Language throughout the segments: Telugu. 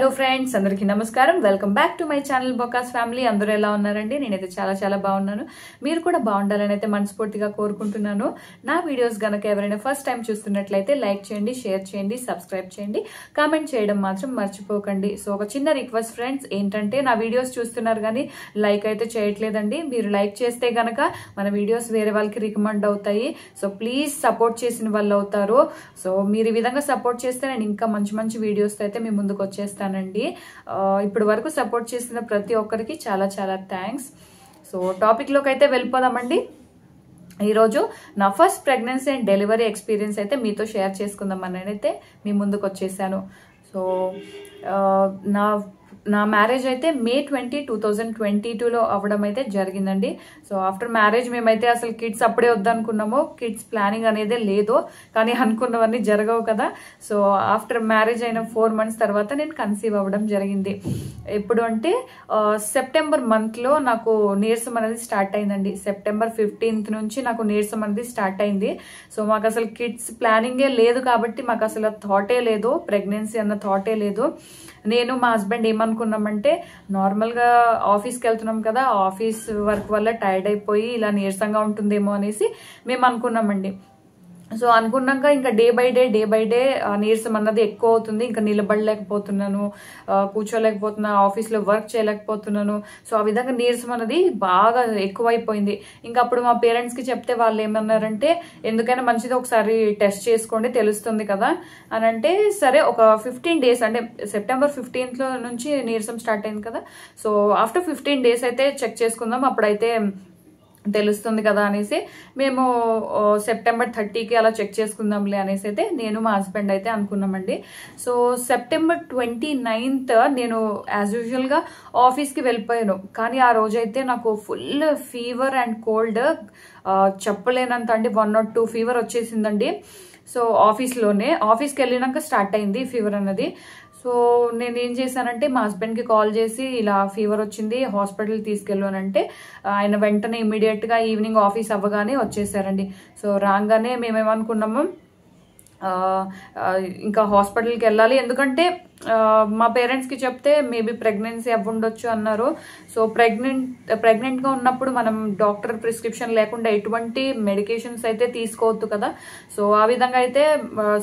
హలో ఫ్రెండ్స్, అందరికీ నమస్కారం. Welcome back to my channel బొకాస్ ఫ్యామిలీ. అందరూ ఎలా ఉన్నారండి? నేనైతే చాలా చాలా బాగున్నాను. మీరు కూడా బాగుండాలని అయితే మనస్ఫూర్తిగా కోరుకుంటున్నాను. నా వీడియోస్ గనక ఎవరైనా ఫస్ట్ టైం చూస్తున్నట్లయితే లైక్ చేయండి, షేర్ చేయండి, సబ్స్క్రైబ్ చేయండి, కామెంట్ చేయడం మాత్రం మర్చిపోకండి. సో ఒక చిన్న రిక్వెస్ట్ ఫ్రెండ్స్, ఏంటంటే నా వీడియోస్ చూస్తున్నారు కానీ లైక్ అయితే చేయట్లేదండి. మీరు లైక్ చేస్తే గనక మన వీడియోస్ వేరే వాళ్ళకి రికమెండ్ అవుతాయి. సో ప్లీజ్ సపోర్ట్ చేసిన వాళ్ళు అవుతారు. సో మీరు ఈ విధంగా సపోర్ట్ చేస్తే నేను ఇంకా మంచి మంచి వీడియోస్ అయితే మీ ముందుకు వచ్చేస్తానండి. ఇప్పటి వరకు సపోర్ట్ చేసిన ప్రతి ఒక్కరికి చాలా చాలా థ్యాంక్స్. సో టాపిక్ లోకి అయితే వెళ్ళిపోదామండి. ఈరోజు నా first pregnancy and delivery experience అయితే మీతో షేర్ చేసుకుందామని అయితే మీ ముందుకు వచ్చేసాను. సో నా మ్యారేజ్ అయితే May 20, 2022లో అవ్వడం అయితే జరిగిందండి. సో ఆఫ్టర్ మ్యారేజ్ మేమైతే అసలు కిడ్స్ అప్పుడే వద్దనుకున్నాము. కిడ్స్ ప్లానింగ్ అనేది లేదు, కానీ అనుకున్నవన్నీ జరగవు కదా. సో ఆఫ్టర్ మ్యారేజ్ అయిన 4 months తర్వాత నేను కన్సీవ్ అవ్వడం జరిగింది. ఎప్పుడు అంటే సెప్టెంబర్ మంత్లో నాకు నీరసం అనేది స్టార్ట్ అయిందండి. సెప్టెంబర్ 15th నుంచి నాకు నీరసం అనేది స్టార్ట్ అయింది. సో మాకు అసలు కిడ్స్ ప్లానింగే లేదు కాబట్టి మాకు అసలు థాటే లేదు, ప్రెగ్నెన్సీ అన్న థాటే లేదు. నేను మా హస్బెండ్ ఏమనుకున్నామంటే, నార్మల్గా ఆఫీస్కి వెళ్తున్నాం కదా, ఆఫీస్ వర్క్ వల్ల టైర్డ్ అయిపోయి ఇలా నీరసంగా ఉంటుందేమో అనేసి మేము అనుకున్నామండి. సో అనుకున్నాక ఇంకా డే బై డే నీరసం అన్నది ఎక్కువ అవుతుంది. ఇంకా నిలబడలేకపోతున్నాను, కూర్చోలేకపోతున్నా, ఆఫీస్లో వర్క్ చేయలేకపోతున్నాను. సో ఆ విధంగా నీరసం అన్నది బాగా ఎక్కువైపోయింది. ఇంకా అప్పుడు మా పేరెంట్స్కి చెప్తే వాళ్ళు ఏమన్నారంటే, ఎందుకైనా మంచిది ఒకసారి టెస్ట్ చేసుకోండి, తెలుస్తుంది కదా అని అంటే, సరే ఒక 15 days అంటే సెప్టెంబర్ 15th నుంచి నీరసం స్టార్ట్ అయింది కదా. సో ఆఫ్టర్ 15 days అయితే చెక్ చేసుకుందాం, అప్పుడైతే తెలుస్తుంది కదా అనేసి మేము సెప్టెంబర్ 30కి అలా చెక్ చేసుకుందాంలే అనేసి అయితే నేను మా హస్బెండ్ అయితే అనుకున్నామండి. సో సెప్టెంబర్ 29th నేను యాజ్ యూజువల్గా ఆఫీస్కి వెళ్ళిపోయాను. కానీ ఆ రోజైతే నాకు ఫుల్ ఫీవర్ అండ్ కోల్డ్, చెప్పలేనంత అంటే 1 or 2 ఫీవర్ వచ్చేసిందండి. సో ఆఫీస్కి వెళ్ళినాక స్టార్ట్ అయింది ఫీవర్ అన్నది. సో నేను ఏం చేశానంటే మా హస్బెండ్కి కాల్ చేసి ఇలా ఫీవర్ వచ్చింది, హాస్పిటల్ తీసుకెళ్ళానంటే ఆయన వెంటనే ఇమీడియట్గా ఈవినింగ్ ఆఫీస్ అవ్వగానే వచ్చేసారండి. సో రాగానే మేమేమనుకున్నాము, ఇంకా హాస్పిటల్కి వెళ్ళాలి, ఎందుకంటే మా పేరెంట్స్కి చెప్తే మేబీ ప్రెగ్నెన్సీ అవ్వుండొచ్చు అన్నారు. సో ప్రెగ్నెంట్గా ఉన్నప్పుడు మనం డాక్టర్ ప్రిస్క్రిప్షన్ లేకుండా ఎటువంటి మెడికేషన్స్ అయితే తీసుకోవద్దు కదా. సో ఆ విధంగా అయితే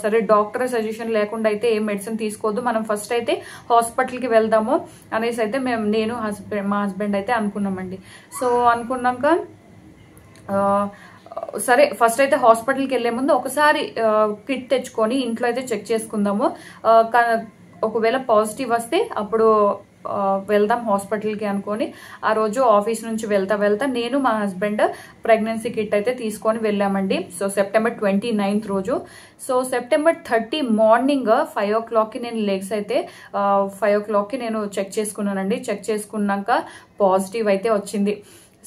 సరే డాక్టర్ సజెషన్ లేకుండా అయితే ఏ మెడిసిన్ తీసుకోవద్దు, మనం ఫస్ట్ అయితే హాస్పిటల్కి వెళ్దాము అనేసి అయితే మా హస్బెండ్ అయితే అనుకున్నామండి. సో అనుకున్నాక సరే ఫస్ట్ అయితే హాస్పిటల్కి వెళ్లే ముందు ఒకసారి కిట్ తెచ్చుకొని ఇంట్లో అయితే చెక్ చేసుకుందాము, ఒకవేళ పాజిటివ్ వస్తే అప్పుడు వెళ్దాం హాస్పిటల్కి అనుకొని ఆ రోజు ఆఫీస్ నుంచి వెళ్తా నేను మా హస్బెండ్ ప్రెగ్నెన్సీ కిట్ అయితే తీసుకొని వెళ్ళామండి. సో సెప్టెంబర్ 29th రోజు. సో సెప్టెంబర్ 30 మార్నింగ్ 5 o'clockకి నేను లెగ్స్ అయితే 5 o'clockకి నేను చెక్ చేసుకున్నానండి. చెక్ చేసుకున్నాక పాజిటివ్ అయితే వచ్చింది.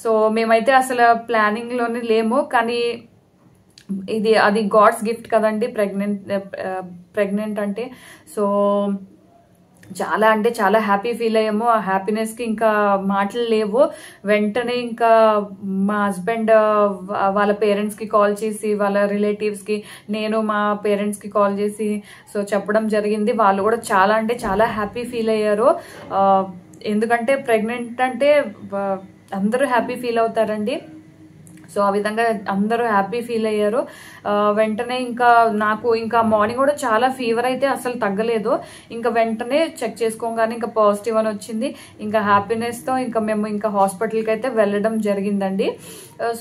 సో మేమైతే అసలు ప్లానింగ్ లోనే లేము, కానీ అది గాడ్స్ గిఫ్ట్ కదండి ప్రెగ్నెంట్ అంటే. సో చాలా అంటే చాలా హ్యాపీ ఫీల్ అయ్యాము. ఆ హ్యాపీనెస్కి ఇంకా మాటలు లేవు. వెంటనే ఇంకా మా హస్బెండ్ వాళ్ళ పేరెంట్స్కి కాల్ చేసి, వాళ్ళ రిలేటివ్స్కి, నేను మా పేరెంట్స్కి కాల్ చేసి సో చెప్పడం జరిగింది. వాళ్ళు కూడా చాలా అంటే చాలా హ్యాపీ ఫీల్ అయ్యారు. ఎందుకంటే ప్రెగ్నెంట్ అంటే అందరూ హ్యాపీ ఫీల్ అవుతారండి. సో ఆ విధంగా అందరూ హ్యాపీ ఫీల్ అయ్యారు. వెంటనే నాకు మార్నింగ్ కూడా చాలా ఫీవర్ అయితే అసలు తగ్గలేదు. ఇంకా వెంటనే చెక్ చేసుకోగానే ఇంకా పాజిటివ్ అని వచ్చింది. ఇంకా హ్యాపీనెస్తో మేము హాస్పిటల్కి అయితే వెళ్ళడం జరిగిందండి.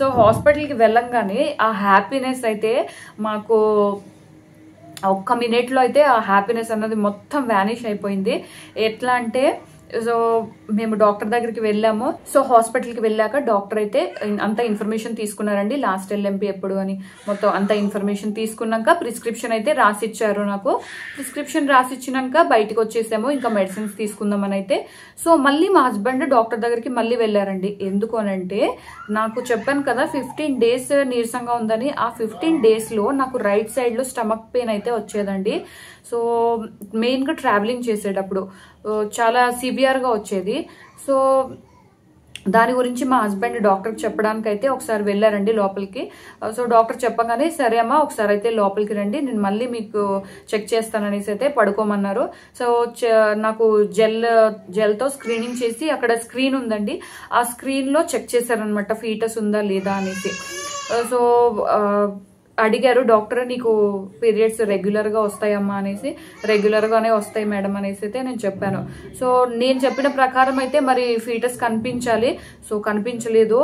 సో హాస్పిటల్కి వెళ్ళంగానే ఆ హ్యాపీనెస్ అయితే మాకు ఒక్క మినిట్లో అయితే ఆ హ్యాపీనెస్ అన్నది మొత్తం వ్యానిష్ అయిపోయింది. ఎట్లా అంటే, సో మేము డాక్టర్ దగ్గరికి వెళ్ళాము. సో హాస్పిటల్కి వెళ్ళాక డాక్టర్ అయితే అంత ఇన్ఫర్మేషన్ తీసుకున్నారండి, లాస్ట్ LMP ఎప్పుడు అని మొత్తం అంత ఇన్ఫర్మేషన్ తీసుకున్నాక ప్రిస్క్రిప్షన్ అయితే రాసిచ్చారు. నాకు ప్రిస్క్రిప్షన్ రాసిచ్చినాక బయటకు వచ్చేసాము, ఇంకా మెడిసిన్స్ తీసుకుందామని అయితే. సో మళ్ళీ మా హస్బెండ్ డాక్టర్ దగ్గరికి మళ్ళీ వెళ్ళారండి. ఎందుకు అనంటే, నాకు చెప్పాను కదా 15 days నీరసంగా ఉందని. ఆ 15 daysలో నాకు రైట్ సైడ్లో స్టమక్ పెయిన్ అయితే వచ్చేదండి. సో మెయిన్గా ట్రావెలింగ్ చేసేటప్పుడు చాలా సివియర్గా వచ్చేది. సో దాని గురించి మా హస్బెండ్ డాక్టర్కి చెప్పడానికి అయితే ఒకసారి వెళ్ళారండి లోపలికి. సో డాక్టర్ చెప్పగానే సరే అమ్మా ఒకసారి అయితే లోపలికి రండి, నేను మళ్ళీ మీకు చెక్ చేస్తాననేసి అయితే పడుకోమన్నారు. సో నాకు జెల్తో స్క్రీనింగ్ చేసి అక్కడ స్క్రీన్ ఉందండి, ఆ స్క్రీన్లో చెక్ చేశారనమాట ఫీటస్ ఉందా లేదా అనేసి. సో అడిగారు డాక్టర్, నీకు పీరియడ్స్ రెగ్యులర్గా వస్తాయమ్మా అనేసి. రెగ్యులర్గానే వస్తాయి మేడం అనేసి అయితే నేను చెప్పాను. సో నేను చెప్పిన ప్రకారం అయితే మరి ఫీటస్ కనిపించాలి. సో కనిపించలేదు.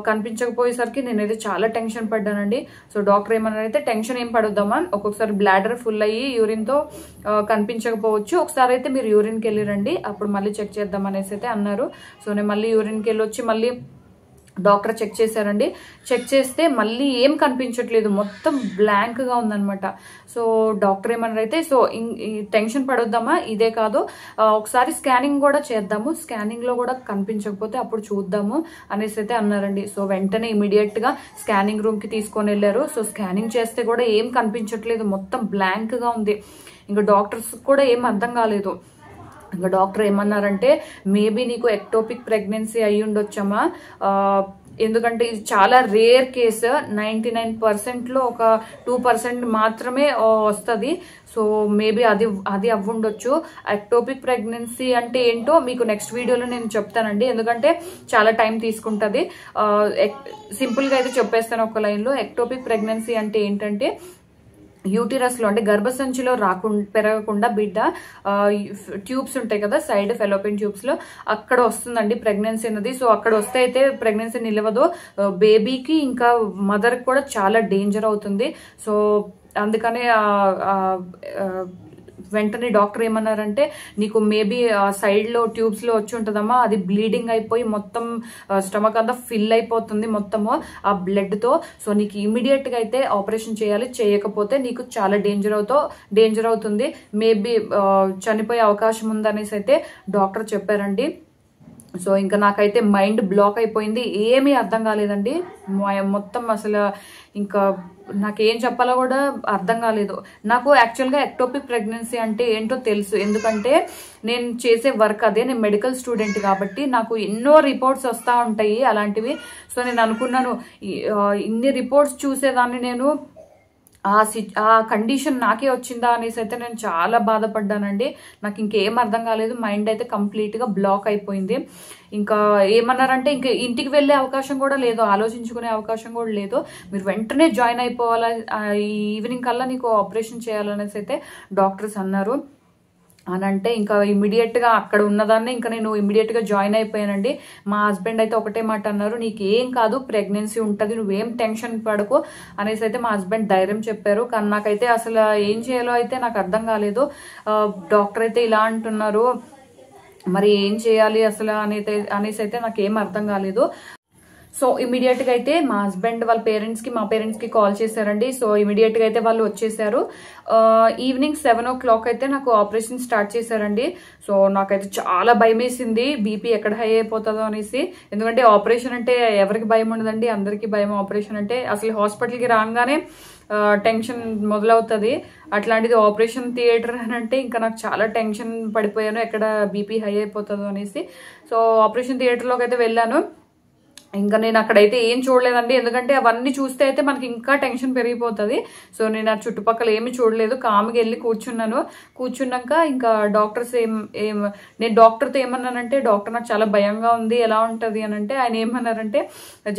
కనిపించకపోయేసరికి నేనైతే చాలా టెన్షన్ పడ్డానండి. సో డాక్టర్ ఏమన్నా అయితే టెన్షన్ ఏం పడొద్దామా, ఒక్కొక్కసారి బ్లాడర్ ఫుల్ అయ్యి యూరిన్తో కనిపించకపోవచ్చు, ఒకసారి అయితే మీరు యూరిన్కి వెళ్ళి రండి, అప్పుడు మళ్ళీ చెక్ చేద్దాం అనేసి అయితే అన్నారు. సో నేను మళ్ళీ యూరిన్కి వెళ్ళి వచ్చి మళ్ళీ డాక్టర్ చెక్ చేశారండి. చెక్ చేస్తే మళ్ళీ ఏం కనిపించట్లేదు, మొత్తం బ్లాంక్గా ఉందనమాట. సో డాక్టర్ ఏమన్నారు అయితే సో టెన్షన్ పడొద్దామా, ఇదే కాదు ఒకసారి స్కానింగ్ కూడా చేద్దాము, స్కానింగ్లో కూడా కనిపించకపోతే అప్పుడు చూద్దాము అనేసి అయితే అన్నారండి. సో వెంటనే ఇమీడియట్గా స్కానింగ్ రూమ్కి తీసుకొని వెళ్ళారు. సో స్కానింగ్ చేస్తే కూడా ఏం కనిపించట్లేదు, మొత్తం బ్లాంక్గా ఉంది. ఇంకా డాక్టర్స్ కూడా ఏం అర్థం కాలేదు. ఇంకా డాక్టర్ ఏమన్నారంటే మేబీ నీకు ఎక్టోపిక్ ప్రెగ్నెన్సీ అయ్యి ఉండొచ్చమ్మా, ఎందుకంటే ఇది చాలా రేర్ కేసు, 99%లో ఒక 2% మాత్రమే వస్తుంది. సో మేబీ అది అవ్వుండొచ్చు. ఎక్టోపిక్ ప్రెగ్నెన్సీ అంటే ఏంటో మీకు నెక్స్ట్ వీడియోలో నేను చెప్తానండి, ఎందుకంటే చాలా టైం తీసుకుంటుంది. సింపుల్గా అయితే చెప్పేస్తాను ఒక లైన్లో. ఎక్టోపిక్ ప్రెగ్నెన్సీ అంటే ఏంటంటే యూటిరస్ లో అంటే గర్భసంచిలో పెరగకుండా బిడ్డ ట్యూబ్స్ ఉంటాయి కదా సైడ్ ఫెలోపియన్ ట్యూబ్స్ లో, అక్కడ వస్తుందండి ప్రెగ్నెన్సీ అనేది. సో అక్కడ వస్తే అయితే ప్రెగ్నెన్సీ నిలవదు, బేబీకి ఇంకా మదర్ కూడా చాలా డేంజర్ అవుతుంది. సో అందుకనే వెంటనే డాక్టర్ ఏమన్నారంటే నీకు మేబీ సైడ్ లో ట్యూబ్స్ లో వచ్చి ఉంటుందమ్మా, అది బ్లీడింగ్ అయిపోయి మొత్తం స్టమక్ అంతా ఫిల్ అయిపోతుంది మొత్తము ఆ బ్లడ్ తో. సో నీకు ఇమీడియట్ గా అయితే ఆపరేషన్ చేయాలి, చేయకపోతే నీకు చాలా డేంజర్ అవుతుంది, మేబీ చనిపోయే అవకాశం ఉందనేసి అయితే డాక్టర్ చెప్పారండి. సో ఇంకా నాకైతే మైండ్ బ్లాక్ అయిపోయింది, ఏమీ అర్థం కాలేదండి మొత్తం. అసలు ఇంకా నాకేం చెప్పాలో కూడా అర్థం కాలేదు. నాకు యాక్చువల్గా ఎక్టోపిక్ ప్రెగ్నెన్సీ అంటే ఏంటో తెలుసు, ఎందుకంటే నేను చేసే వర్క్ అదే, నేను మెడికల్ స్టూడెంట్ కాబట్టి నాకు ఎన్నో రిపోర్ట్స్ వస్తూ ఉంటాయి అలాంటివి. సో నేను అనుకున్నాను ఇన్ని రిపోర్ట్స్ చూసేదాన్ని నేను ఆ కండిషన్ నాకే వచ్చిందా అనేసి అయితే నేను చాలా బాధపడ్డానండి. నాకు ఇంకేం అర్థం కాలేదు, మైండ్ అయితే కంప్లీట్గా బ్లాక్ అయిపోయింది. ఇంకా ఏమన్నారంటే ఇంకా ఇంటికి వెళ్ళే అవకాశం కూడా లేదు, ఆలోచించుకునే అవకాశం కూడా లేదు, మీరు వెంటనే జాయిన్ అయిపోవాలా, ఈవినింగ్ కల్లా నీకు ఆపరేషన్ చేయాలనేసి అయితే డాక్టర్స్ అన్నారు. అని అంటే ఇంకా ఇమీడియట్గా అక్కడ ఉన్నదాన్ని ఇంకా నేను ఇమీడియట్గా జాయిన్ అయిపోయానండి. మా హస్బెండ్ అయితే ఒకటే మాట అన్నారు, నీకు ఏం కాదు ప్రెగ్నెన్సీ ఉంటుంది, నువ్వేం టెన్షన్ పడకు అనేసి అయితే మా హస్బెండ్ ధైర్యం చెప్పారు. కానీ నాకైతే అసలు ఏం చేయాలో అయితే నాకు అర్థం కాలేదు. డాక్టర్ అయితే ఇలా అంటున్నారు, మరి ఏం చేయాలి అసలు అనేసి అయితే నాకేం అర్థం కాలేదు. సో ఇమీడియట్ గా అయితే మా హస్బెండ్ వాళ్ళ పేరెంట్స్ కి మా పేరెంట్స్ కి కాల్ చేశారండి. సో ఇమీడియట్ గా అయితే వాళ్ళు వచ్చేసారు. ఈవినింగ్ 7 o'clock అయితే నాకు ఆపరేషన్ స్టార్ట్ చేశారండి. సో నాకైతే చాలా భయం వేసింది, బీపీ ఎక్కడ హై అయిపోతుందో అనేసి. ఎందుకంటే ఆపరేషన్ అంటే ఎవరికి భయం ఉండదండి, అందరికీ భయం ఆపరేషన్ అంటే. అసలు హాస్పిటల్కి రాగానే టెన్షన్ మొదలవుతుంది, అట్లాంటిది ఆపరేషన్ థియేటర్ అని అంటే ఇంకా నాకు చాలా టెన్షన్ పడిపోయాను, ఎక్కడ బీపీ హై అయిపోతుందో అనేసి. సో ఆపరేషన్ థియేటర్లోకి అయితే వెళ్ళాను. ఇంకా నేను అక్కడైతే ఏం చూడలేదండి, ఎందుకంటే అవన్నీ చూస్తే అయితే మనకి ఇంకా టెన్షన్ పెరిగిపోతుంది. సో నేను ఆ చుట్టుపక్కల ఏమి చూడలేదు, కామ్గా వెళ్ళి కూర్చున్నాక ఇంకా డాక్టర్స్ నేను డాక్టర్తో ఏమన్నానంటే, డాక్టర్ నాకు చాలా భయంగా ఉంది ఎలా ఉంటుంది అని అంటే, ఆయన ఏమన్నారంటే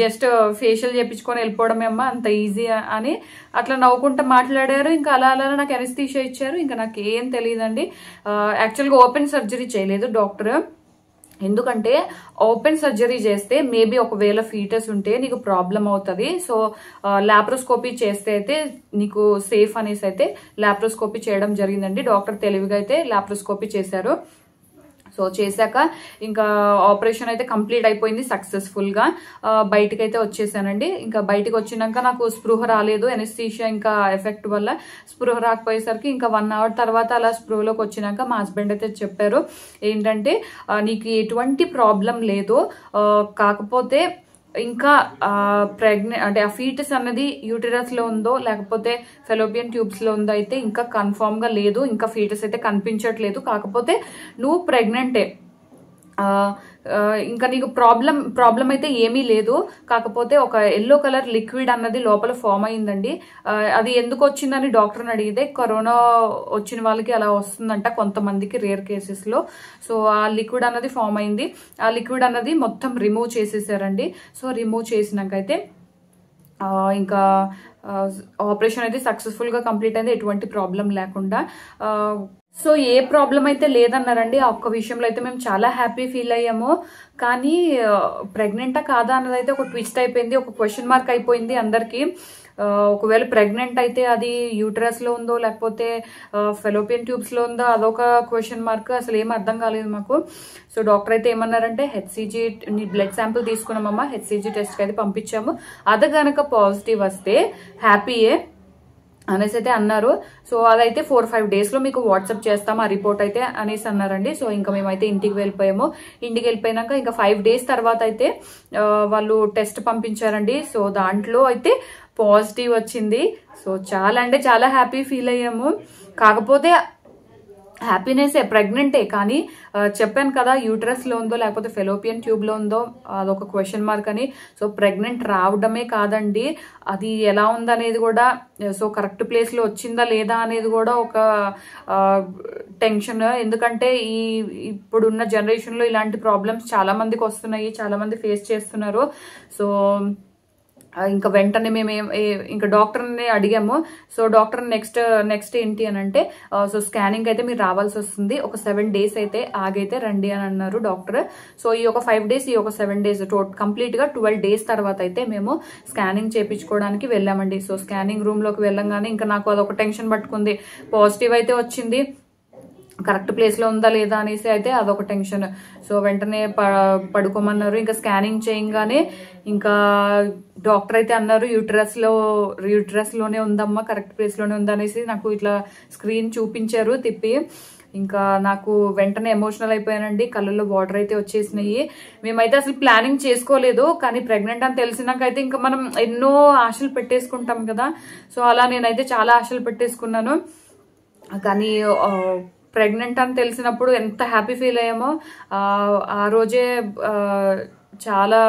జస్ట్ ఫేషియల్ చేయించుకొని వెళ్ళిపోవడమే అమ్మా, అంత ఈజీ అని అట్లా నవ్వుకుంటూ మాట్లాడారు. ఇంకా అలా నాకు ఎనస్థీషియా ఇచ్చారు. ఇంకా నాకు ఏం తెలియదండి. యాక్చువల్గా ఓపెన్ సర్జరీ చేయలేదు డాక్టర్, ఎందుకంటే ఓపెన్ సర్జరీ చేస్తే మేబీ ఒకవేళ ఫీటస్ ఉంటే నీకు ప్రాబ్లం అవుతుంది. సో లాప్రోస్కోపీ చేస్తే అయితే నీకు సేఫ్ అనేసి అయితే లాప్రోస్కోపీ చేయడం జరిగిందండి. డాక్టర్ తెలివిగా అయితే లాప్రోస్కోపీ చేశారు. సో చేశాక ఇంకా ఆపరేషన్ అయితే కంప్లీట్ అయిపోయింది సక్సెస్ఫుల్గా. బయటకు అయితే వచ్చేసానండి. ఇంకా బయటకు వచ్చినాక నాకు స్పృహ రాలేదు, ఎనస్థీషియా ఇంకా ఎఫెక్ట్ వల్ల స్పృహ రాకపోయేసరికి ఇంకా 1 hour తర్వాత అలా స్పృహలోకి వచ్చినాక మా హస్బెండ్ అయితే చెప్పారు ఏంటంటే నీకు ఎటువంటి ప్రాబ్లం లేదు, కాకపోతే ఇంకా అంటే ఆ ఫీటస్ అన్నది యూటరస్ లో ఉందో లేకపోతే ఫెలోపియన్ ట్యూబ్స్ లో ఉందో అయితే ఇంకా కన్ఫర్మ్ గా లేదు, ఇంకా ఫీటస్ అయితే కనిపించట్లేదు, కాకపోతే నువ్వు ప్రెగ్నెంటే, ఇంకా నీకు ప్రాబ్లం అయితే ఏమీ లేదు, కాకపోతే ఒక ఎల్లో కలర్ లిక్విడ్ అన్నది లోపల ఫామ్ అయిందండి. అది ఎందుకు వచ్చిందని డాక్టర్ని అడిగితే కరోనా వచ్చిన వాళ్ళకి అలా వస్తుందంట కొంతమందికి, రేర్ కేసెస్ లో. సో ఆ లిక్విడ్ అన్నది ఫామ్ అయింది. ఆ లిక్విడ్ అన్నది మొత్తం రిమూవ్ చేసేసారండి. సో రిమూవ్ చేసినాకైతే ఇంకా ఆపరేషన్ అయితే సక్సెస్ఫుల్ గా కంప్లీట్ అయింది, ఎటువంటి ప్రాబ్లం లేకుండా. సో ఏ ప్రాబ్లం అయితే లేదన్నారండి. ఆ ఒక్క విషయంలో అయితే మేము చాలా హ్యాపీ ఫీల్ అయ్యాము. కానీ ప్రెగ్నెంటా కాదా అన్నది అయితే ఒక ట్విస్ట్ అయిపోయింది, ఒక క్వశ్చన్ మార్క్ అయిపోయింది అందరికి. ఒకవేళ ప్రెగ్నెంట్ అయితే అది యూటరస్ లో ఉందో లేకపోతే ఫెలోపియన్ ట్యూబ్స్ లో ఉందో అదొక క్వశ్చన్ మార్క్, అసలు ఏం అర్థం కాలేదు మాకు. సో డాక్టర్ అయితే ఏమన్నారంటే హెచ్సిజీ బ్లడ్ శాంపుల్ తీసుకున్నామమ్మా, హెచ్సిజీ టెస్ట్ అయితే పంపించాము, అది గనక పాజిటివ్ వస్తే హ్యాపీయే అనేసి అయితే అన్నారు. సో అదైతే 4-5 days లో మీకు వాట్సాప్ చేస్తాము ఆ రిపోర్ట్ అయితే అనేసి అన్నారండి. సో ఇంకా మేమైతే ఇంటికి వెళ్ళిపోయాము. ఇంటికి వెళ్ళిపోయినాక ఇంకా 5 days తర్వాత అయితే వాళ్ళు టెస్ట్ పంపించారండి. సో దాంట్లో అయితే పాజిటివ్ వచ్చింది. సో చాలా అంటే చాలా హ్యాపీ ఫీల్ అయ్యాము. కాకపోతే హ్యాపీనెస్ ప్రెగ్నెంటే, కానీ చెప్పాను కదా యూటరస్ లో ఉందో లేకపోతే ఫెలోపియన్ ట్యూబ్ లో ఉందో అదొక క్వశ్చన్ మార్క్ అని. సో ప్రెగ్నెంట్ రావడమే కాదండి, అది ఎలా ఉందనేది కూడా, సో కరెక్ట్ ప్లేస్ లో వచ్చిందా లేదా అనేది కూడా ఒక టెన్షన్. ఎందుకంటే ఇప్పుడున్న జనరేషన్ లో ఇలాంటి ప్రాబ్లమ్స్ చాలా మందికి వస్తున్నాయి, చాలా మంది ఫేస్ చేస్తున్నారు. సో ఇంకా వెంటనే మేము ఇంకా డాక్టర్ని అడిగాము. సో డాక్టర్ నెక్స్ట్ ఏంటి అని అంటే, సో స్కానింగ్ అయితే మీరు రావాల్సి వస్తుంది, ఒక 7 days అయితే ఆగైతే రండి అని అన్నారు డాక్టర్. సో ఈ ఒక 5 days, ఈ ఒక 7 days కంప్లీట్ గా 12 days తర్వాత అయితే మేము స్కానింగ్ చేయించుకోవడానికి వెళ్ళామండి. సో స్కానింగ్ రూమ్ లోకి వెళ్ళంగానే ఇంకా నాకు అదొక టెన్షన్ పట్టుకుంది, పాజిటివ్ అయితే వచ్చింది, కరెక్ట్ ప్లేస్ లో ఉందా లేదా అనేసి అయితే అదొక టెన్షన్. సో వెంటనే పడుకోమన్నారు. ఇంకా స్కానింగ్ చేయగానే ఇంకా డాక్టర్ అయితే అన్నారు యూటరస్ లోనే ఉందమ్మా, కరెక్ట్ ప్లేస్ లోనే ఉందనేసి నాకు ఇట్లా స్క్రీన్ చూపించారు తిప్పి. ఇంకా నాకు వెంటనే ఎమోషనల్ అయిపోయానండి, కళ్ళల్లో వాటర్ అయితే వచ్చేసినాయి. మేమైతే అసలు ప్లానింగ్ చేసుకోలేదు, కానీ ప్రెగ్నెంట్ అని తెలిసినాకైతే ఇంకా మనం ఎన్నో ఆశలు పెట్టేసుకుంటాం కదా. సో అలా నేనైతే చాలా ఆశలు పెట్టేసుకున్నాను. కానీ ప్రెగ్నెంట్ అని తెలిసినప్పుడు ఎంత హ్యాపీ ఫీల్ అయ్యామో ఆ రోజే చాలా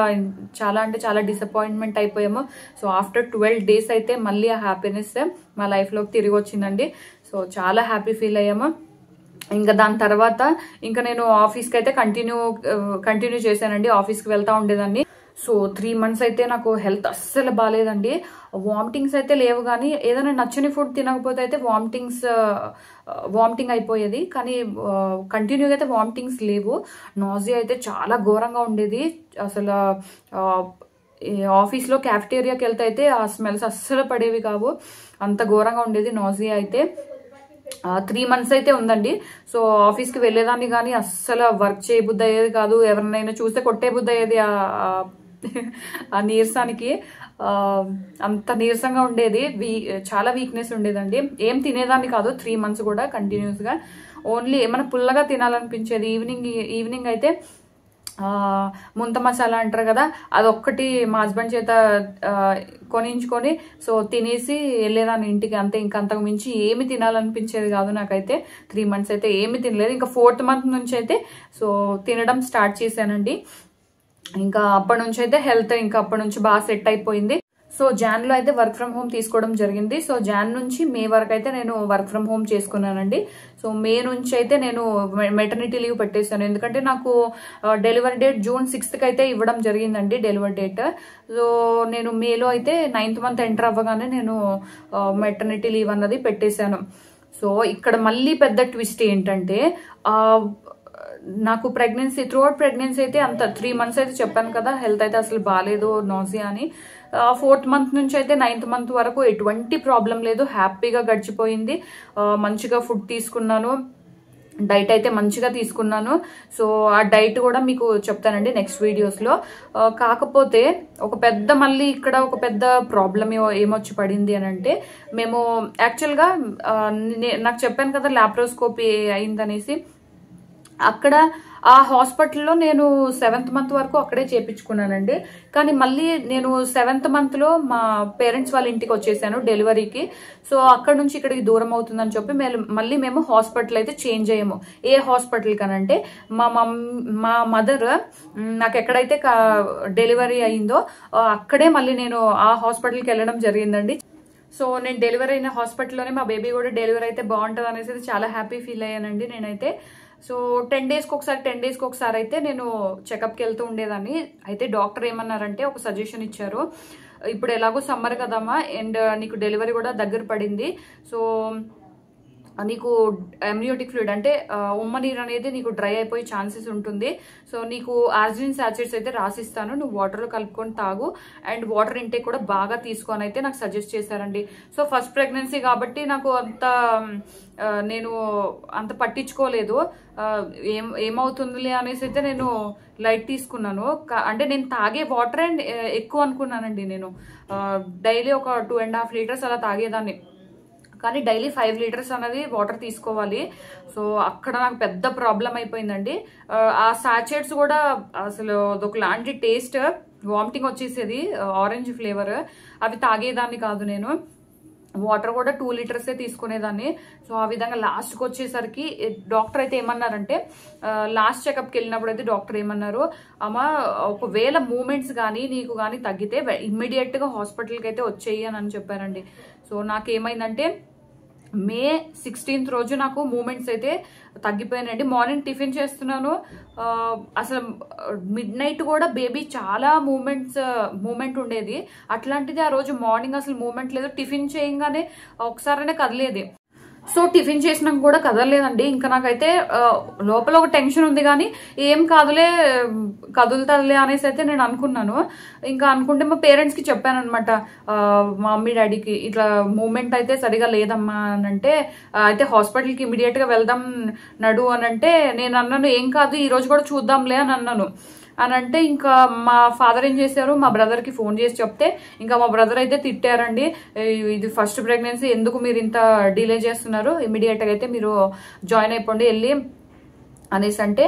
చాలా అంటే చాలా డిసప్పాయింట్మెంట్ అయిపోయాము. సో ఆఫ్టర్ 12 days అయితే మళ్ళీ ఆ హ్యాపీనెస్ మా లైఫ్లోకి తిరిగి వచ్చిందండి. సో చాలా హ్యాపీ ఫీల్ అయ్యాము. ఇంకా దాని తర్వాత ఇంకా నేను ఆఫీస్కి అయితే కంటిన్యూ చేశానండి, ఆఫీస్కి వెళ్తా ఉండేదాన్ని. సో 3 months అయితే నాకు హెల్త్ అస్సలు బాగాలేదండి. వామిటింగ్స్ అయితే లేవు, కానీ ఏదైనా నచ్చని ఫుడ్ తినకపోతే అయితే వామిటింగ్ అయిపోయేది, కానీ కంటిన్యూగా అయితే వామిటింగ్స్ లేవు. నాజియా అయితే చాలా ఘోరంగా ఉండేది. అసలు ఆఫీస్లో క్యాఫ్టేరియాకి వెళ్తే అయితే ఆ స్మెల్స్ అస్సలు పడేవి కావు, అంత ఘోరంగా ఉండేది నాజియా అయితే. 3 months అయితే ఉందండి. సో ఆఫీస్కి వెళ్ళేదాన్ని కానీ అస్సలు వర్క్ చేయబుద్ధి అయ్యేది కాదు, ఎవరినైనా చూస్తే కొట్టే బుద్ధి అయ్యేది ఆ నీరసానికి. అంత నీరసంగా ఉండేది, చాలా వీక్నెస్ ఉండేదండి. ఏం తినేదాన్ని కాదు 3 months కూడా కంటిన్యూస్ గా, ఓన్లీ ఏమైనా పుల్లగా తినాలనిపించేది. ఈవినింగ్ అయితే ముంత మసాలా అంటారు కదా, అదొక్కటి మా హస్బెండ్ చేత కొనించుకొని సో తినేసి వెళ్ళేదాన్ని ఇంటికి, అంతే. ఇంకా అంతకు మించి ఏమి తినాలనిపించేది కాదు నాకైతే. 3 months అయితే ఏమి తినలేదు. ఇంకా 4th month నుంచి అయితే సో తినడం స్టార్ట్ చేశానండి. ఇంకా అప్పటి నుంచి అయితే హెల్త్ ఇంకా అప్పటి నుంచి బాగా సెట్ అయిపోయింది. సో జాన్లో అయితే వర్క్ ఫ్రమ్ హోమ్ తీసుకోవడం జరిగింది. సో జాన్ నుంచి మే వరకు అయితే నేను వర్క్ ఫ్రమ్ హోమ్ చేసుకున్నానండి. సో మే నుంచి అయితే నేను మెటర్నిటీ లీవ్ పెట్టేశాను, ఎందుకంటే నాకు డెలివరీ డేట్ June 6th అయితే ఇవ్వడం జరిగిందండి డెలివరీ డేట్. సో నేను మేలో అయితే 9th month ఎంటర్ అవ్వగానే నేను మెటర్నిటీ లీవ్ అన్నది పెట్టేశాను. సో ఇక్కడ మళ్ళీ పెద్ద ట్విస్ట్ ఏంటంటే, నాకు త్రూఅవుట్ ప్రెగ్నెన్సీ అయితే అంత 3 months అయితే చెప్పాను కదా హెల్త్ అయితే అసలు బాగాలేదు, నాజియా అని. 4th month నుంచి అయితే 9th month వరకు ఎటువంటి ప్రాబ్లం లేదు, హ్యాపీగా గడిచిపోయింది. మంచిగా ఫుడ్ తీసుకున్నాను, డైట్ అయితే మంచిగా తీసుకున్నాను. సో ఆ డైట్ కూడా మీకు చెప్తానండి నెక్స్ట్ వీడియోస్లో. కాకపోతే మళ్ళీ ఇక్కడ ఒక పెద్ద ప్రాబ్లం ఏమొచ్చి పడింది అని అంటే, మేము యాక్చువల్గా నాకు చెప్పాను కదా లాప్రోస్కోపీ అయిందనేసి. అక్కడ ఆ హాస్పిటల్లో నేను 7th మంత్ వరకు అక్కడే చేపించుకున్నానండి. కానీ మళ్ళీ నేను 7th మంత్లో మా పేరెంట్స్ వాళ్ళ ఇంటికి వచ్చేసాను డెలివరీకి. సో అక్కడ నుంచి ఇక్కడికి దూరం అవుతుందని చెప్పి మళ్ళీ మేము హాస్పిటల్ అయితే చేంజ్ అయ్యాము. ఏ హాస్పిటల్ కనంటే మా మదర్ నాకు ఎక్కడైతే డెలివరీ అయిందో అక్కడే మళ్ళీ నేను ఆ హాస్పిటల్కి వెళ్ళడం జరిగిందండి. సో నేను డెలివరీ అయిన హాస్పిటల్లోనే మా బేబీ కూడా డెలివరీ అయితే బాగుంటుంది అనేసి చాలా హ్యాపీ ఫీల్ అయ్యానండి నేనైతే. సో 10 డేస్కి ఒకసారి అయితే నేను చెకప్కి వెళ్తూ ఉండేదాన్ని. అయితే డాక్టర్ ఏమన్నారంటే ఒక సజెషన్ ఇచ్చారు. ఇప్పుడు ఎలాగో సమ్మర్ కదమ్మా, అండ్ నీకు డెలివరీ కూడా దగ్గర పడింది. సో నీకు ఎమ్నియోటిక్ ఫ్లూయిడ్ అంటే ఉమ్మ నీరు అనేది నీకు డ్రై అయిపోయే ఛాన్సెస్ ఉంటుంది. సో నీకు ఆర్జినిన్ సాచెట్స్ అయితే రాసిస్తాను, నువ్వు వాటర్లో కలుపుకొని తాగు, అండ్ వాటర్ ఇంటేక్ కూడా బాగా తీసుకొని అయితే నాకు సజెస్ట్ చేశారండి. సో ఫస్ట్ ప్రెగ్నెన్సీ కాబట్టి నాకు నేను అంత పట్టించుకోలేదు. ఏమవుతుందిలే అనేసి అయితే నేను లైట్ తీసుకున్నాను. అంటే నేను తాగే వాటర్ అండ్ ఎక్కువ అనుకున్నానండి. నేను డైలీ ఒక 2.5 లీటర్స్ అలా తాగేదాన్ని, కానీ డైలీ 5 లీటర్స్ అనేది వాటర్ తీసుకోవాలి. సో అక్కడ నాకు పెద్ద ప్రాబ్లం అయిపోయిందండి. ఆ సాచెట్స్ కూడా అసలు ఒకలాంటి టేస్ట్, వామిటింగ్ వచ్చేసేది, ఆరెంజ్ ఫ్లేవర్. అవి తాగేదాన్ని కాదు నేను. వాటర్ కూడా 2 లీటర్సే తీసుకునేదాన్ని. సో ఆ విధంగా లాస్ట్కి వచ్చేసరికి డాక్టర్ అయితే ఏమన్నారంటే, లాస్ట్ చెకప్కి వెళ్ళినప్పుడు అయితే డాక్టర్ ఏమన్నారు, అమ్మ ఒకవేళ మూమెంట్స్ కానీ నీకు కానీ తగ్గితే ఇమ్మీడియట్గా హాస్పిటల్కి అయితే వచ్చేయి అని చెప్పారండి. సో నాకేమైందంటే మే 16th రోజు నాకు మూమెంట్స్ అయితే తగ్గిపోయానండి. మార్నింగ్ టిఫిన్ చేస్తున్నాను, అసలు మిడ్ నైట్ కూడా బేబీ చాలా మూమెంట్ ఉండేది. అట్లాంటిది ఆ రోజు మార్నింగ్ అసలు మూమెంట్ లేదు. టిఫిన్ చేయగానే ఒకసారైనా కదలేది. సో టిఫిన్ చేసినాక కూడా కదలలేదండి. ఇంకా నాకైతే లోపల ఒక టెన్షన్ ఉంది, కానీ ఏం కాదులే, కదులుతాలే అనేసి అయితే నేను అనుకున్నాను. ఇంకా అనుకుంటే మా పేరెంట్స్కి చెప్పాను అనమాట, మా మమ్మీ డాడీకి ఇట్లా మూమెంట్ అయితే సరిగా లేదమ్మా అని అంటే, అయితే హాస్పిటల్కి ఇమీడియట్గా వెళ్దాం నడు అని అంటే, నేను అన్నాను ఏం కాదు ఈ రోజు కూడా చూద్దాంలే అని అన్నాను. అని అంటే ఇంకా మా ఫాదర్ ఏం చేశారు, మా బ్రదర్కి ఫోన్ చేసి చెప్తే ఇంకా మా బ్రదర్ అయితే తిట్టారండి, ఇది ఫస్ట్ ప్రెగ్నెన్సీ, ఎందుకు మీరు ఇంత డిలే చేస్తున్నారు, ఇమీడియట్గా అయితే మీరు జాయిన్ అయిపోండి వెళ్ళి అనేసి అంటే,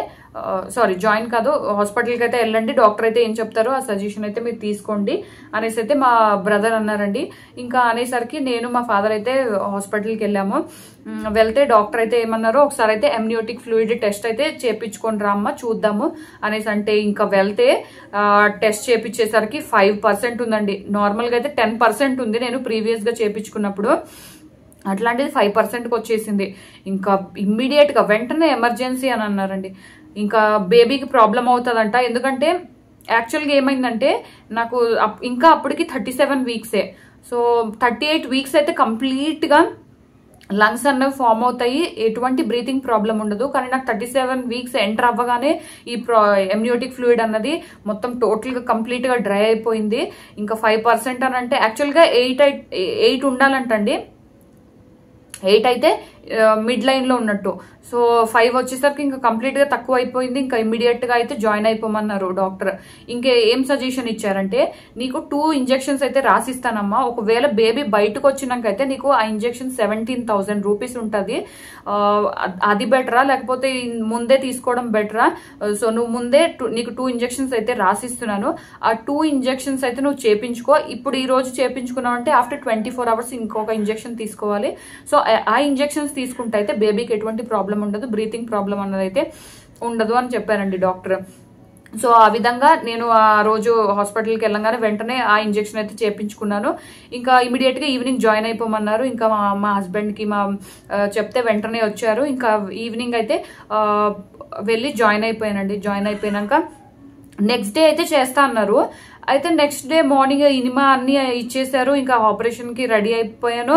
సారీ జాయిన్ కాదు, హాస్పిటల్కి అయితే వెళ్ళండి, డాక్టర్ అయితే ఏం చెప్తారో ఆ సజెషన్ అయితే మీరు తీసుకోండి అనేసి అయితే మా బ్రదర్ అన్నారండి. ఇంకా అనేసరికి నేను మా ఫాదర్ అయితే హాస్పిటల్కి వెళ్ళాము. వెళ్తే డాక్టర్ అయితే ఏమన్నారో, ఒకసారి అయితే ఎమ్నియోటిక్ ఫ్లూయిడ్ టెస్ట్ అయితే చేపించుకొని రామ్మా చూద్దాము అనేసి అంటే, ఇంకా వెళ్తే టెస్ట్ చేపించేసరికి 5% ఉందండి. నార్మల్గా అయితే 10% ఉంది నేను ప్రీవియస్గా చేపించుకున్నప్పుడు. అట్లాంటిది 5%కి వచ్చేసింది. ఇంకా ఇమ్మీడియట్గా వెంటనే ఎమర్జెన్సీ అని అన్నారండి. ఇంకా బేబీకి ప్రాబ్లం అవుతుందంట. ఎందుకంటే యాక్చువల్గా ఏమైందంటే నాకు ఇంకా అప్పటికి 37 వీక్సే. సో 38 వీక్స్ అయితే కంప్లీట్గా లంగ్స్ అన్నవి ఫామ్ అవుతాయి, ఎటువంటి బ్రీతింగ్ ప్రాబ్లం ఉండదు. కానీ నాకు 37 వీక్స్ ఎంటర్ అవ్వగానే ఈ ఎమ్నియోటిక్ ఫ్లూయిడ్ అన్నది మొత్తం టోటల్గా కంప్లీట్గా డ్రై అయిపోయింది. ఇంకా 5% అని అంటే యాక్చువల్గా 8 ఉండాలంటండి. 8 అయితే మిడ్ లైన్లో ఉన్నట్టు. సో 5 వచ్చేసరికి ఇంకా కంప్లీట్గా తక్కువ అయిపోయింది. ఇంకా ఇమ్మీడియట్గా అయితే జాయిన్ అయిపోమన్నారు డాక్టర్. ఇంకే ఏం సజెషన్ ఇచ్చారంటే, నీకు 2 ఇంజెక్షన్స్ అయితే రాసిస్తానమ్మా, ఒకవేళ బేబీ బయటకు వచ్చినాకైతే నీకు ఆ ఇంజెక్షన్ 17,000 రూపీస్ ఉంటుంది, అది బెటరా లేకపోతే ముందే తీసుకోవడం బెటరా? సో నువ్వు ముందే నీకు 2 ఇంజెక్షన్స్ అయితే రాసిస్తున్నాను, ఆ 2 ఇంజెక్షన్స్ అయితే నువ్వు చేపించుకో. ఇప్పుడు ఈ రోజు చేపించుకున్నావు అంటే ఆఫ్టర్ 24 అవర్స్ ఇంకొక ఇంజెక్షన్ తీసుకోవాలి. సో ఆ ఇంజెక్షన్స్ తీసుకుంటే అయితే బేబీకి ఎటువంటి ప్రాబ్లం ఉండదు, బ్రీతింగ్ ప్రాబ్లం అన్నది అయితే ఉండదు అని చెప్పారండి డాక్టర్. సో ఆ విధంగా నేను ఆ రోజు హాస్పిటల్కి వెళ్ళగానే వెంటనే ఆ ఇంజెక్షన్ అయితే చేపించుకున్నాను. ఇంకా ఇమీడియట్గా ఈవినింగ్ జాయిన్ అయిపోమన్నారు. ఇంకా మా హస్బెండ్కి చెప్తే వెంటనే వచ్చారు. ఇంకా ఈవినింగ్ అయితే వెళ్ళి జాయిన్ అయిపోయానండి. జాయిన్ అయిపోయినాక నెక్స్ట్ డే అయితే చేస్తా అన్నారు. అయితే నెక్స్ట్ డే మార్నింగ్ ఇనిమా అన్ని ఇచ్చేసారు. ఇంకా ఆపరేషన్కి రెడీ అయిపోయాను.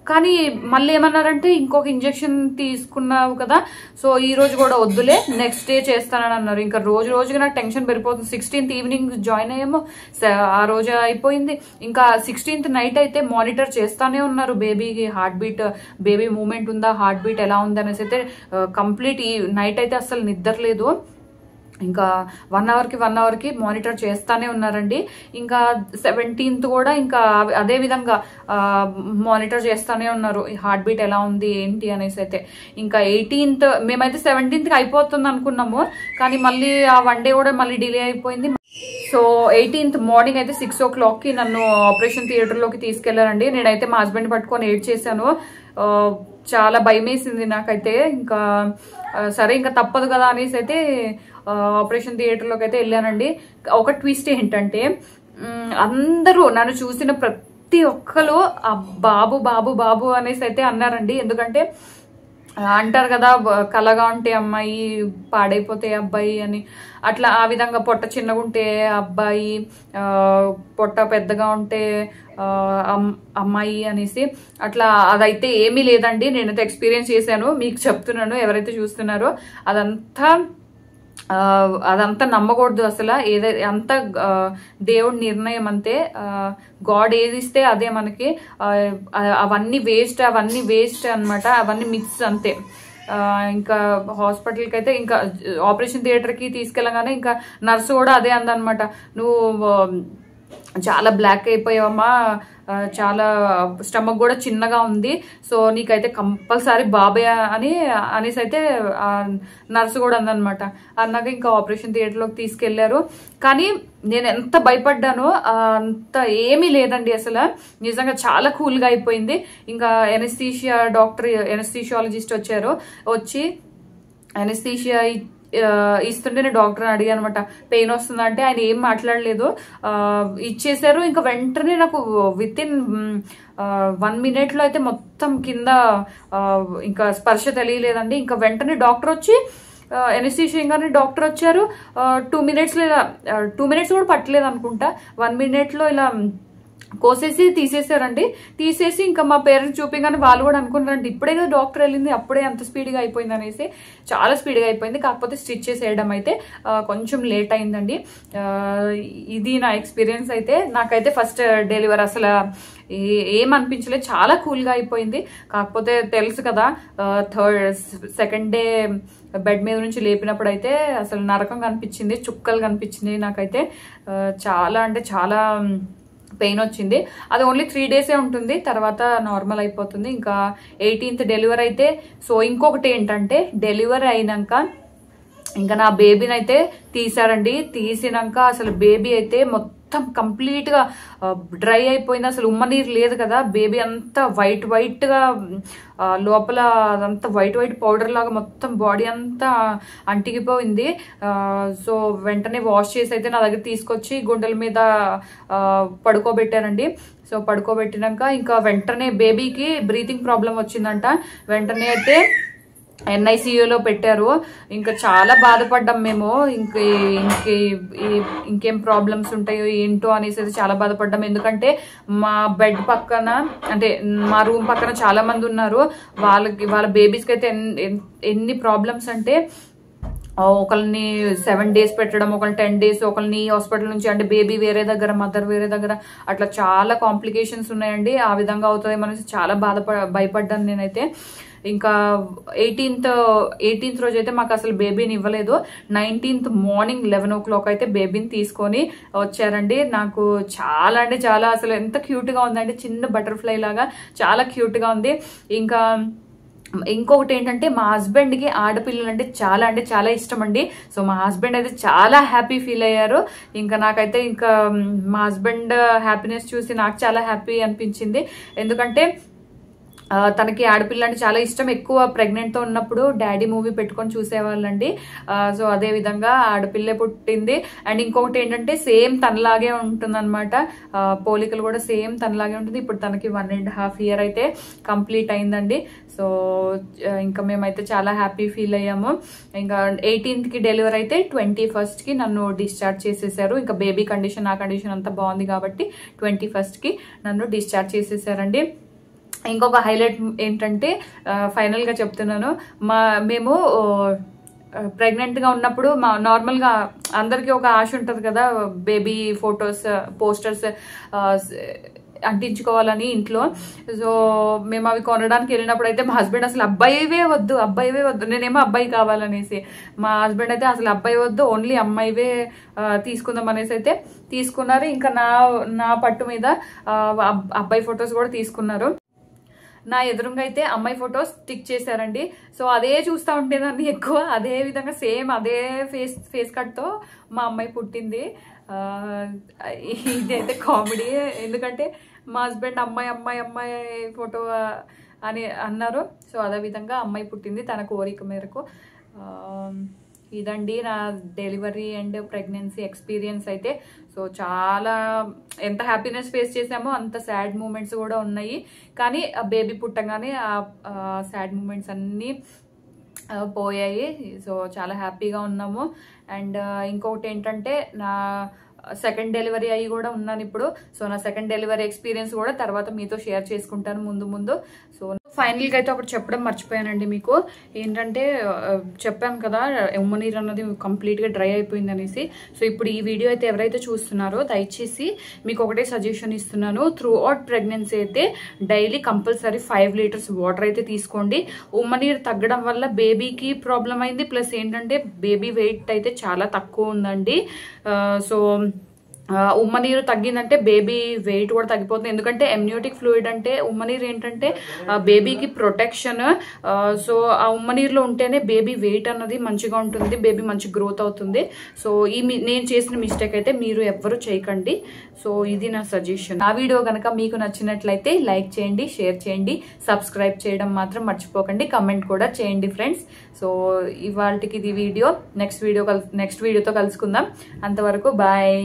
కానీ మళ్ళీ ఏమన్నారంటే, ఇంకొక ఇంజెక్షన్ తీసుకున్నావు కదా, సో ఈ రోజు కూడా వద్దులే, నెక్స్ట్ డే చేస్తానని అన్నారు. ఇంకా రోజుగా నాకు టెన్షన్ పెరిగిపోతుంది. 16th ఈవినింగ్ జాయిన్ అయ్యాము, ఆ రోజు అయిపోయింది. ఇంకా 16th నైట్ అయితే మానిటర్ చేస్తానే ఉన్నారు బేబీకి హార్ట్ బీట్, బేబీ మూమెంట్ ఉందా, హార్ట్ బీట్ ఎలా ఉంది అనేసి అయితే కంప్లీట్ ఈ నైట్ అయితే అసలు నిద్ర లేదు. ఇంకా 1 అవర్కి మానిటర్ చేస్తానే ఉన్నారండి. ఇంకా 17th కూడా ఇంకా అదే విధంగా మానిటర్ చేస్తానే ఉన్నారు, హార్ట్ బీట్ ఎలా ఉంది ఏంటి అనేసి. అయితే ఇంకా 18th మేమైతే 17th అయిపోతుంది అనుకున్నాము, కానీ మళ్ళీ ఆ 1 డే కూడా మళ్ళీ డిలే అయిపోయింది. సో 18th మార్నింగ్ అయితే 6 o'clockకి నన్ను ఆపరేషన్ థియేటర్లోకి తీసుకెళ్లారండి. నేనైతే మా హస్బెండ్ పట్టుకొని ఏడ్ చేశాను. చాలా భయం వేసింది నాకైతే. ఇంకా సరే ఇంకా తప్పదు కదా అనేసి అయితే ఆపరేషన్ థియేటర్లోకి అయితే వెళ్ళానండి. ఒక ట్విస్ట్ ఏంటంటే అందరూ నన్ను చూసిన ప్రతి ఒక్కరు బాబు బాబు బాబు అనేసి అయితే అన్నారండి. ఎందుకంటే అంటారు కదా, కలగా ఉంటే అమ్మాయి పాడైపోతే అబ్బాయి అని, అట్లా ఆ విధంగా పొట్ట చిన్నగా ఉంటే అబ్బాయి, పొట్ట పెద్దగా ఉంటే అమ్మాయి అనేసి. అట్లా అదైతే ఏమీ లేదండి, నేనైతే ఎక్స్పీరియన్స్ చేశాను, మీకు చెప్తున్నాను. ఎవరైతే చూస్తున్నారో అదంతా నమ్మకూడదు అసలు. ఏదైతే అంత దేవుడి నిర్ణయం అంతే. గాడ్ ఏది ఇస్తే అదే మనకి. అవన్నీ వేస్ట్ అన్నమాట, అవన్నీ మిక్స్ అంతే. ఇంకా హాస్పిటల్కి అయితే ఇంకా ఆపరేషన్ థియేటర్కి తీసుకెళ్ళగానే ఇంకా నర్సు కూడా అదే అందనమాట, నువ్వు చాలా బ్లాక్ అయిపోయావమ్మా, చాలా స్టమక్ కూడా చిన్నగా ఉంది, సో నీకైతే కంపల్సరీ బాబాయ్ అనేసి అయితే నర్సు కూడా అందనమాట. అన్నాక ఇంకా ఆపరేషన్ థియేటర్లోకి తీసుకెళ్లారు. కానీ నేను ఎంత భయపడ్డానో అంత ఏమీ లేదండి అసలు, నిజంగా చాలా కూల్గా అయిపోయింది. ఇంకా ఎనస్థీషియాలజిస్ట్ వచ్చి ఎనస్థీషియా ఇస్తుంటే నేను డాక్టర్ని అడిగాను అనమాట, పెయిన్ వస్తుందంటే ఆయన ఏం మాట్లాడలేదు, ఇచ్చేసారు. ఇంకా వెంటనే నాకు విత్ ఇన్ 1 minute అయితే మొత్తం కింద ఇంకా స్పర్శ తెలియలేదండి. ఇంకా వెంటనే డాక్టర్ వచ్చి ఎనస్థీషియా డాక్టర్ వచ్చారు. 2 minutes లేదా 2 minutes కూడా పట్టలేదు అనుకుంటా, 1 minute ఇలా కోసేసి తీసేసారండి. తీసేసి ఇంకా మా పేరెంట్స్ చూపించగానే వాళ్ళు కూడా అనుకున్నారండి, ఇప్పుడే కదా డాక్టర్ వెళ్ళింది, అప్పుడే అంత స్పీడ్గా అయిపోయింది అనేసి. చాలా స్పీడ్గా అయిపోయింది, కాకపోతే స్టిచ్ చేసేయడం అయితే కొంచెం లేట్ అయిందండి. ఇది నా ఎక్స్పీరియన్స్. అయితే నాకైతే ఫస్ట్ డెలివరీ అసలు ఏమనిపించలేదు, చాలా కూల్గా అయిపోయింది. కాకపోతే తెలుసు కదా, సెకండ్ డే బెడ్ మీద నుంచి లేపినప్పుడు అయితే అసలు నరకం కనిపించింది, చుక్కలు కనిపించింది నాకైతే. చాలా అంటే చాలా పెయిన్ వచ్చింది. అది ఓన్లీ 3 days ఉంటుంది, తర్వాత నార్మల్ అయిపోతుంది. ఇంకా 18th డెలివరీ అయితే. సో ఇంకొకటి ఏంటంటే, డెలివరీ అయినాక ఇంకా నా బేబీని అయితే తీసారండి. తీసినాక అసలు బేబీ అయితే మొత్తం కంప్లీట్ గా డ్రై అయిపోయింది, అసలు ఉమ్మ నీరు లేదు కదా. బేబీ అంతా వైట్ గా లోపల అదంతా వైట్ పౌడర్ లాగా మొత్తం బాడీ అంతా అంటికిపోయింది. సో వెంటనే వాష్ చేసి అయితే నా దగ్గర తీసుకొచ్చి గుండెల మీద పడుకోబెట్టారండి. సో పడుకోబెట్టినాక ఇంకా వెంటనే బేబీకి బ్రీతింగ్ ప్రాబ్లం వచ్చిందంట. వెంటనే అయితే NICUలో పెట్టారు. ఇంకా చాలా బాధపడ్డాం మేము, ఇంకేం ప్రాబ్లమ్స్ ఉంటాయో ఏంటో అనేసి చాలా బాధపడ్డాం. ఎందుకంటే మా బెడ్ పక్కన అంటే మా రూమ్ పక్కన చాలా మంది ఉన్నారు. వాళ్ళ బేబీస్కి అయితే ఎన్ని ప్రాబ్లమ్స్ అంటే, ఒకరిని 7 days పెట్టడం, ఒకరిని 10 days, ఒకరిని హాస్పిటల్ నుంచి అంటే బేబీ వేరే దగ్గర, మదర్ వేరే దగ్గర, అట్లా చాలా కాంప్లికేషన్స్ ఉన్నాయండి. ఆ విధంగా అవుతాయేమనేసి చాలా భయపడ్డాను నేనైతే. ఇంకా 18th రోజు అయితే మాకు అసలు బేబీని ఇవ్వలేదు. 19th మార్నింగ్ 11 o'clock అయితే బేబీని తీసుకొని వచ్చారండి. నాకు చాలా అంటే చాలా అసలు ఎంత క్యూట్గా ఉందంటే, చిన్న బటర్ఫ్లై లాగా చాలా క్యూట్గా ఉంది. ఇంకా ఇంకొకటి ఏంటంటే, మా హస్బెండ్కి ఆడపిల్లలు అంటే చాలా ఇష్టం అండి. సో మా హస్బెండ్ అయితే చాలా హ్యాపీ ఫీల్ అయ్యారు. ఇంకా నాకైతే ఇంకా మా హస్బెండ్ హ్యాపీనెస్ చూసి నాకు చాలా హ్యాపీ అనిపించింది. ఎందుకంటే తనకి ఆడపిల్ల అంటే చాలా ఇష్టం. ఎక్కువ ప్రెగ్నెంట్తో ఉన్నప్పుడు డాడీ మూవీ పెట్టుకొని చూసేవాళ్ళండి. సో అదే విధంగా ఆడపిల్లే పుట్టింది. అండ్ ఇంకొకటి ఏంటంటే, సేమ్ తనలాగే ఉంటుంది అనమాట, పోలికలు కూడా సేమ్ తనలాగే ఉంటుంది. ఇప్పుడు తనకి 1.5 years అయితే కంప్లీట్ అయిందండి. సో ఇంకా మేమైతే చాలా హ్యాపీ ఫీల్ అయ్యాము. ఇంకా 18th డెలివరీ అయితే 21st నన్ను డిశ్చార్జ్ చేసేసారు. ఇంకా బేబీ కండిషన్, నా కండిషన్ అంతా బాగుంది కాబట్టి 21st నన్ను డిశ్చార్జ్ చేసేసారండి. ఇంకొక హైలైట్ ఏంటంటే, ఫైనల్గా చెప్తున్నాను, మేము ప్రెగ్నెంట్గా ఉన్నప్పుడు నార్మల్గా అందరికీ ఒక ఆశ ఉంటుంది కదా, బేబీ ఫొటోస్, పోస్టర్స్ అంటించుకోవాలని ఇంట్లో. సో మేము అవి కొనడానికి వెళ్ళినప్పుడు అయితే మా హస్బెండ్ అసలు అబ్బాయివే వద్దు, నేనేమో అబ్బాయి కావాలనేసి, మా హస్బెండ్ అయితే అసలు అబ్బాయి వద్దు, ఓన్లీ అమ్మాయివే తీసుకుందాం అనేసి అయితే తీసుకున్నారు. ఇంకా నా పట్టు మీద అబ్బాయి ఫొటోస్ కూడా తీసుకున్నారు. నా ఎదురుగా అయితే అమ్మాయి ఫొటోస్ స్టిక్ చేశారండి. సో అదే చూస్తూ ఉండేదాన్ని ఎక్కువ. అదే విధంగా సేమ్ అదే ఫేస్ కట్తో మా అమ్మాయి పుట్టింది. ఇదైతే కామెడీ, ఎందుకంటే మా హస్బెండ్ అమ్మాయి ఫోటో అని అన్నారు. సో అదే విధంగా అమ్మాయి పుట్టింది తన కోరిక మేరకు. ఇదండి నా డెలివరీ అండ్ ప్రెగ్నెన్సీ ఎక్స్పీరియన్స్ అయితే. సో చాలా ఎంత హ్యాపీనెస్ ఫేస్ చేసామో అంత సాడ్ మూమెంట్స్ కూడా ఉన్నాయి. కానీ ఆ బేబీ పుట్టగానే ఆ సాడ్ మూమెంట్స్ అన్నీ పోయాయి. సో చాలా హ్యాపీగా ఉన్నాము. అండ్ ఇంకొకటి ఏంటంటే నా సెకండ్ డెలివరీ అయ్యి కూడా ఉన్నాను ఇప్పుడు. సో నా సెకండ్ డెలివరీ ఎక్స్పీరియన్స్ కూడా తర్వాత మీతో షేర్ చేసుకుంటాను ముందు. సో ఫైనల్గా అయితే ఒకటి చెప్పడం మర్చిపోయానండి మీకు. ఏంటంటే చెప్పాను కదా ఉమ్మనీరు అన్నది కంప్లీట్గా డ్రై అయిపోయింది అనేసి. సో ఇప్పుడు ఈ వీడియో అయితే ఎవరైతే చూస్తున్నారో దయచేసి మీకు ఒకటే సజెషన్ ఇస్తున్నాను. త్రూ అవుట్ ప్రెగ్నెన్సీ అయితే డైలీ కంపల్సరీ 5 లీటర్స్ వాటర్ అయితే తీసుకోండి. ఉమ్మనీరు తగ్గడం వల్ల బేబీకి ప్రాబ్లం అయింది, ప్లస్ ఏంటంటే బేబీ వెయిట్ అయితే చాలా తక్కువ ఉందండి. సో ఉమ్మనీరు తగ్గిందంటే బేబీ వెయిట్ కూడా తగ్గిపోతుంది. ఎందుకంటే ఎమ్నియోటిక్ ఫ్లూయిడ్ అంటే ఉమ్మనీరు ఏంటంటే బేబీకి ప్రొటెక్షన్. సో ఆ ఉమ్మనీరులో ఉంటేనే బేబీ వెయిట్ అన్నది మంచిగా ఉంటుంది, బేబీ మంచి గ్రోత్ అవుతుంది. సో నేను చేసిన మిస్టేక్ అయితే మీరు ఎవ్వరూ చేయకండి. సో ఇది నా సజెషన్. ఆ వీడియో కనుక మీకు నచ్చినట్లయితే లైక్ చేయండి, షేర్ చేయండి, సబ్స్క్రైబ్ చేయడం మాత్రం మర్చిపోకండి, కమెంట్ కూడా చేయండి ఫ్రెండ్స్. సో ఇవాళకి ఇది వీడియో. నెక్స్ట్ వీడియోతో కలుసుకుందాం. అంతవరకు బాయ్.